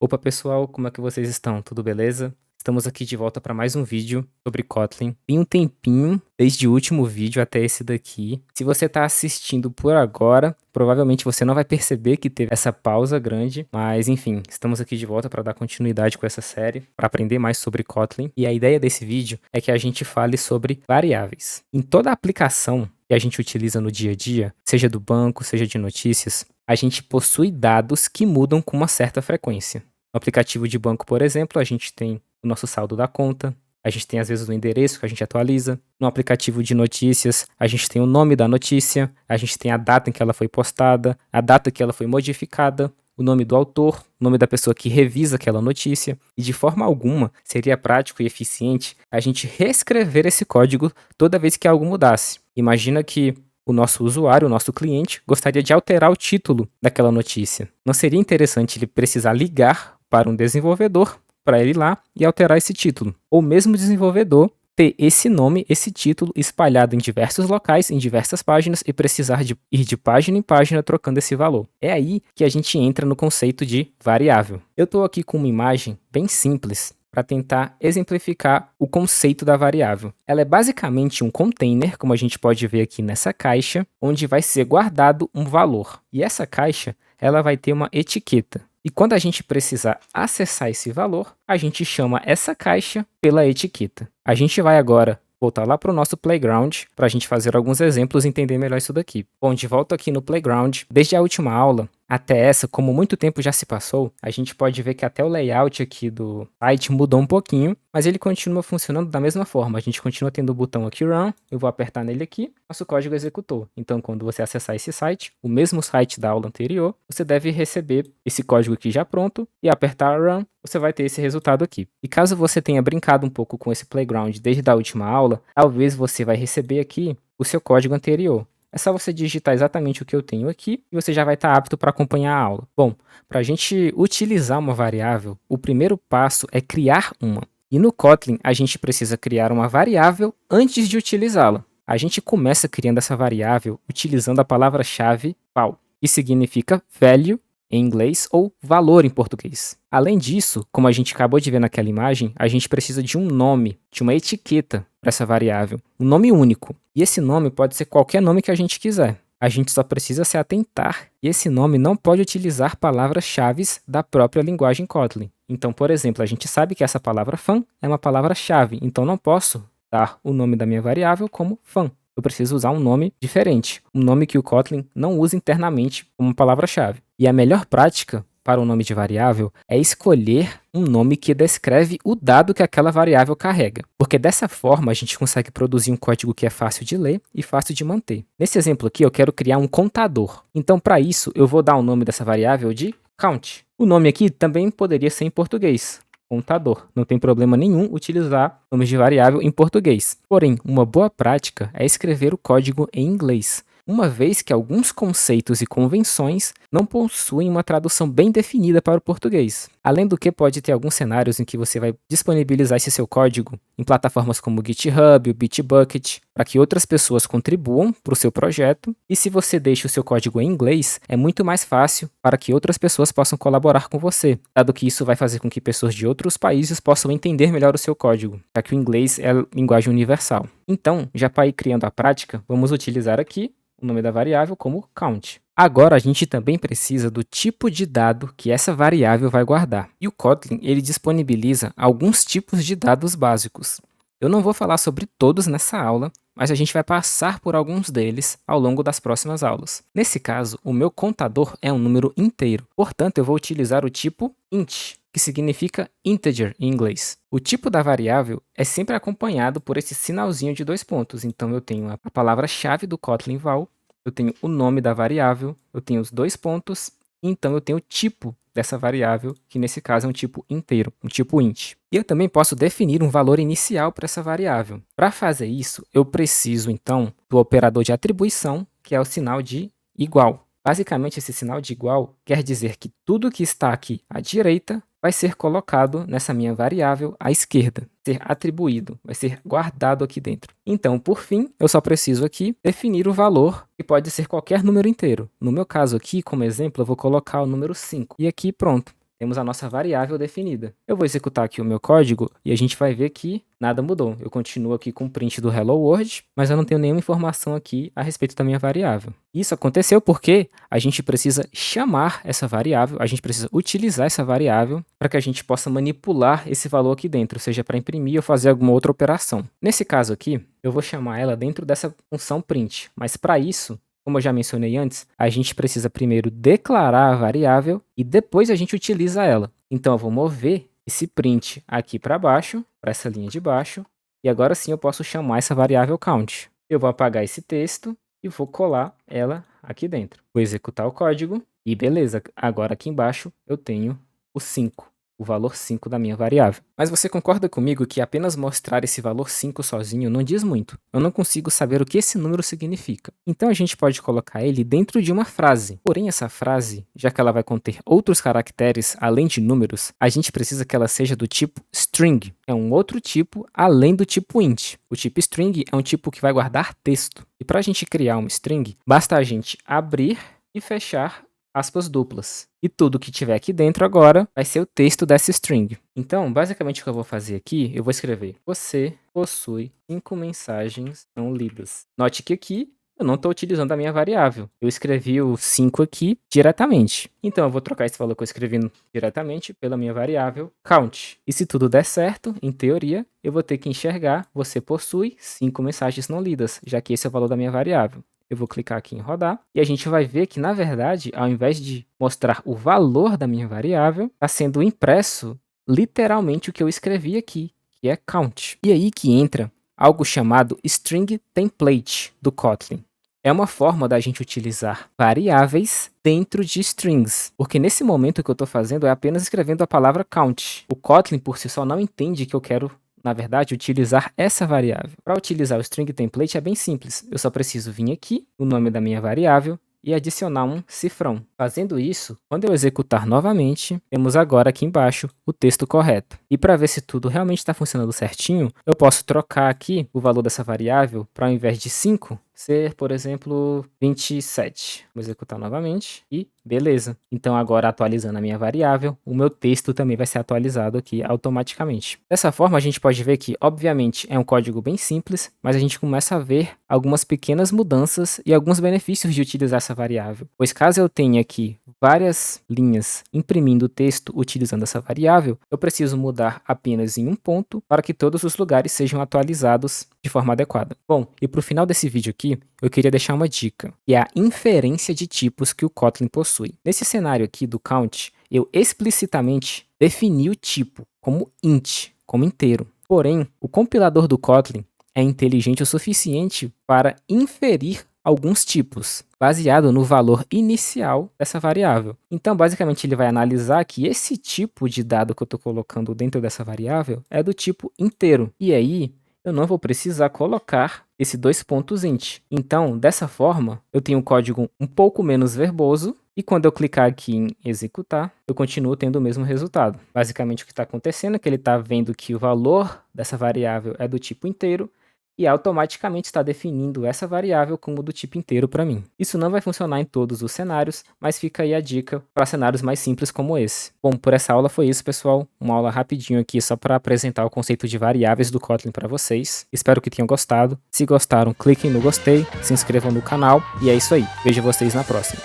Opa pessoal, como é que vocês estão? Tudo beleza? Estamos aqui de volta para mais um vídeo sobre Kotlin. Tem um tempinho desde o último vídeo até esse daqui. Se você está assistindo por agora, provavelmente você não vai perceber que teve essa pausa grande, mas enfim, estamos aqui de volta para dar continuidade com essa série, para aprender mais sobre Kotlin. E a ideia desse vídeo é que a gente fale sobre variáveis. Em toda a aplicação que a gente utiliza no dia a dia, seja do banco, seja de notícias, a gente possui dados que mudam com uma certa frequência. No aplicativo de banco, por exemplo, a gente tem o nosso saldo da conta, a gente tem às vezes o endereço que a gente atualiza. No aplicativo de notícias, a gente tem o nome da notícia, a gente tem a data em que ela foi postada, a data que ela foi modificada, o nome do autor, o nome da pessoa que revisa aquela notícia. E de forma alguma seria prático e eficiente a gente reescrever esse código toda vez que algo mudasse. Imagina que o nosso usuário, o nosso cliente, gostaria de alterar o título daquela notícia. Não seria interessante ele precisar ligar para um desenvolvedor para ele ir lá e alterar esse título? Ou mesmo o desenvolvedor ter esse nome, esse título espalhado em diversos locais, em diversas páginas e precisar de ir de página em página trocando esse valor. É aí que a gente entra no conceito de variável. Eu estou aqui com uma imagem bem simples para tentar exemplificar o conceito da variável. Ela é basicamente um container, como a gente pode ver aqui nessa caixa, onde vai ser guardado um valor. E essa caixa, ela vai ter uma etiqueta. E quando a gente precisar acessar esse valor, a gente chama essa caixa pela etiqueta. A gente vai agora voltar lá para o nosso playground para a gente fazer alguns exemplos e entender melhor isso daqui. Bom, de volta aqui no playground, desde a última aula até essa, como muito tempo já se passou, a gente pode ver que até o layout aqui do site mudou um pouquinho, mas ele continua funcionando da mesma forma. A gente continua tendo o botão aqui Run, eu vou apertar nele aqui, nosso código executou. Então, quando você acessar esse site, o mesmo site da aula anterior, você deve receber esse código aqui já pronto e apertar Run, você vai ter esse resultado aqui. E caso você tenha brincado um pouco com esse playground desde a última aula, talvez você vai receber aqui o seu código anterior. É só você digitar exatamente o que eu tenho aqui e você já vai estar apto para acompanhar a aula. Bom, para a gente utilizar uma variável, o primeiro passo é criar uma. E no Kotlin, a gente precisa criar uma variável antes de utilizá-la. A gente começa criando essa variável utilizando a palavra-chave val, que significa value em inglês ou valor em português. Além disso, como a gente acabou de ver naquela imagem, a gente precisa de um nome, de uma etiqueta para essa variável, um nome único. E esse nome pode ser qualquer nome que a gente quiser. A gente só precisa se atentar e esse nome não pode utilizar palavras-chave da própria linguagem Kotlin. Então, por exemplo, a gente sabe que essa palavra fun é uma palavra-chave, então não posso dar o nome da minha variável como fun. Eu preciso usar um nome diferente, um nome que o Kotlin não usa internamente como palavra-chave. E a melhor prática para o nome de variável é escolher um nome que descreve o dado que aquela variável carrega, porque dessa forma a gente consegue produzir um código que é fácil de ler e fácil de manter. Nesse exemplo aqui eu quero criar um contador, então para isso eu vou dar o nome dessa variável de count. O nome aqui também poderia ser em português, contador. Não tem problema nenhum utilizar nomes de variável em português. Porém, uma boa prática é escrever o código em inglês, uma vez que alguns conceitos e convenções não possuem uma tradução bem definida para o português. Além do que, pode ter alguns cenários em que você vai disponibilizar esse seu código em plataformas como o GitHub, o Bitbucket, para que outras pessoas contribuam para o seu projeto. E se você deixa o seu código em inglês, é muito mais fácil para que outras pessoas possam colaborar com você, dado que isso vai fazer com que pessoas de outros países possam entender melhor o seu código, já que o inglês é a linguagem universal. Então, já para ir criando a prática, vamos utilizar aqui o nome da variável como count. Agora a gente também precisa do tipo de dado que essa variável vai guardar. E o Kotlin ele disponibiliza alguns tipos de dados básicos. Eu não vou falar sobre todos nessa aula, mas a gente vai passar por alguns deles ao longo das próximas aulas. Nesse caso, o meu contador é um número inteiro, portanto eu vou utilizar o tipo int, que significa integer em inglês. O tipo da variável é sempre acompanhado por esse sinalzinho de 2 pontos. Então eu tenho a palavra-chave do Kotlin val, eu tenho o nome da variável, eu tenho os 2 pontos, e então eu tenho o tipo dessa variável, que nesse caso é um tipo inteiro, um tipo int. E eu também posso definir um valor inicial para essa variável. Para fazer isso, eu preciso então do operador de atribuição, que é o sinal de igual. Basicamente, esse sinal de igual quer dizer que tudo que está aqui à direita vai ser colocado nessa minha variável à esquerda, ser atribuído, vai ser guardado aqui dentro. Então, por fim, eu só preciso aqui definir o valor, que pode ser qualquer número inteiro. No meu caso aqui, como exemplo, eu vou colocar o número 5. E aqui, pronto. temos a nossa variável definida. Eu vou executar aqui o meu código e a gente vai ver que nada mudou. Eu continuo aqui com o print do Hello World, mas eu não tenho nenhuma informação aqui a respeito da minha variável. Isso aconteceu porque a gente precisa chamar essa variável, a gente precisa utilizar essa variável para que a gente possa manipular esse valor aqui dentro, seja para imprimir ou fazer alguma outra operação. Nesse caso aqui, eu vou chamar ela dentro dessa função print, mas para isso, como eu já mencionei antes, a gente precisa primeiro declarar a variável e depois a gente utiliza ela. Então eu vou mover esse print aqui para baixo, para essa linha de baixo, e agora sim eu posso chamar essa variável count. Eu vou apagar esse texto e vou colar ela aqui dentro. Vou executar o código e beleza, agora aqui embaixo eu tenho o 5. O valor 5 da minha variável. Mas você concorda comigo que apenas mostrar esse valor 5 sozinho não diz muito? Eu não consigo saber o que esse número significa. Então a gente pode colocar ele dentro de uma frase. Porém essa frase, já que ela vai conter outros caracteres além de números, a gente precisa que ela seja do tipo string. É um outro tipo além do tipo int. O tipo string é um tipo que vai guardar texto. E para a gente criar uma string, basta a gente abrir e fechar aspas duplas. E tudo que tiver aqui dentro agora vai ser o texto dessa string. Então, basicamente o que eu vou fazer aqui, eu vou escrever: você possui 5 mensagens não lidas. Note que aqui eu não estou utilizando a minha variável. Eu escrevi o 5 aqui diretamente. Então, eu vou trocar esse valor que eu escrevi diretamente pela minha variável count. E se tudo der certo, em teoria, eu vou ter que enxergar: você possui 5 mensagens não lidas, já que esse é o valor da minha variável. Eu vou clicar aqui em rodar e a gente vai ver que, na verdade, ao invés de mostrar o valor da minha variável, está sendo impresso literalmente o que eu escrevi aqui, que é count. E aí que entra algo chamado string template do Kotlin. É uma forma da gente utilizar variáveis dentro de strings, porque nesse momento o que eu estou fazendo é apenas escrevendo a palavra count. O Kotlin por si só não entende que eu quero, na verdade, utilizar essa variável. Para utilizar o string template é bem simples. Eu só preciso vir aqui, o nome da minha variável, e adicionar um cifrão. Fazendo isso, quando eu executar novamente, temos agora aqui embaixo o texto correto. E para ver se tudo realmente está funcionando certinho, eu posso trocar aqui o valor dessa variável para, ao invés de 5, ser, por exemplo, 27. Vou executar novamente e beleza. Então agora, atualizando a minha variável, o meu texto também vai ser atualizado aqui automaticamente. Dessa forma, a gente pode ver que, obviamente, é um código bem simples, mas a gente começa a ver algumas pequenas mudanças e alguns benefícios de utilizar essa variável. Pois caso eu tenha aqui várias linhas imprimindo texto utilizando essa variável, eu preciso mudar apenas em um ponto para que todos os lugares sejam atualizados de forma adequada. Bom, e para o final desse vídeo aqui, eu queria deixar uma dica, que é a inferência de tipos que o Kotlin possui. Nesse cenário aqui do count, eu explicitamente defini o tipo como int, como inteiro. Porém, o compilador do Kotlin é inteligente o suficiente para inferir alguns tipos, baseado no valor inicial dessa variável. Então, basicamente, ele vai analisar que esse tipo de dado que eu estou colocando dentro dessa variável é do tipo inteiro. E aí, eu não vou precisar colocar esse 2 pontos int. Então, dessa forma, eu tenho um código um pouco menos verboso, e quando eu clicar aqui em executar, eu continuo tendo o mesmo resultado. Basicamente, o que está acontecendo é que ele está vendo que o valor dessa variável é do tipo inteiro, e automaticamente está definindo essa variável como do tipo inteiro para mim. Isso não vai funcionar em todos os cenários, mas fica aí a dica para cenários mais simples como esse. Bom, por essa aula foi isso, pessoal. Uma aula rapidinho aqui só para apresentar o conceito de variáveis do Kotlin para vocês. Espero que tenham gostado. Se gostaram, cliquem no gostei, se inscrevam no canal e é isso aí. Vejo vocês na próxima.